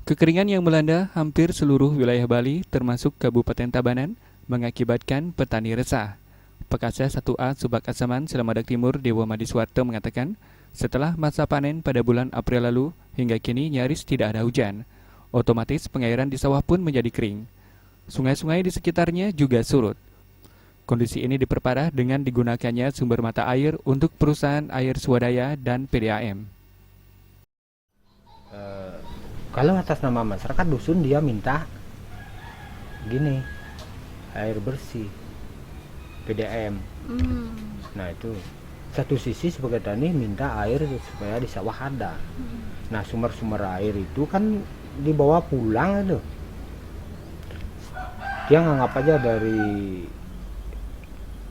Kekeringan yang melanda hampir seluruh wilayah Bali, termasuk Kabupaten Tabanan, mengakibatkan petani resah. Pekasya 1A Subak Asaman Selamadak Timur Dewa Madiswarto mengatakan, setelah masa panen pada bulan April lalu, hingga kini nyaris tidak ada hujan. Otomatis pengairan di sawah pun menjadi kering. Sungai-sungai di sekitarnya juga surut. Kondisi ini diperparah dengan digunakannya sumber mata air untuk perusahaan air swadaya dan PDAM. Kalau atas nama masyarakat dusun dia minta gini, air bersih, PDAM. Nah itu satu sisi sebagai tani minta air supaya di sawah ada. Nah sumber-sumber air itu kan dibawa pulang itu. Dia nganggap aja dari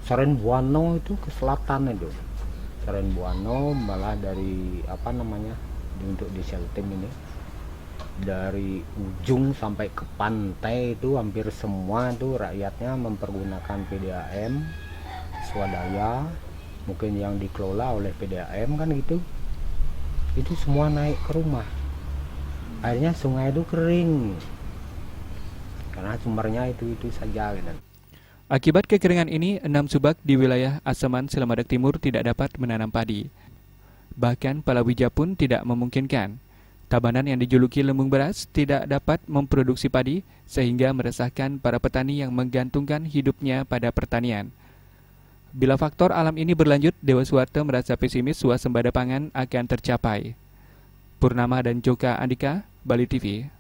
Saren Buano itu ke selatan itu. Saren Buano malah dari apa namanya untuk di Seltim ini, dari ujung sampai ke pantai itu hampir semua itu rakyatnya mempergunakan PDAM swadaya, mungkin yang dikelola oleh PDAM kan gitu. Itu semua naik ke rumah, akhirnya sungai itu kering karena sumbernya itu saja gitu. Akibat kekeringan ini, 6 subak di wilayah Asaman Selamadak Timur tidak dapat menanam padi. Bahkan palawija pun tidak memungkinkan. Tabanan yang dijuluki lembung beras tidak dapat memproduksi padi sehingga meresahkan para petani yang menggantungkan hidupnya pada pertanian. Bila faktor alam ini berlanjut, Dewa Suwarto merasa pesimis swasembada pangan akan tercapai. Purnama dan Joka Andika, Bali TV.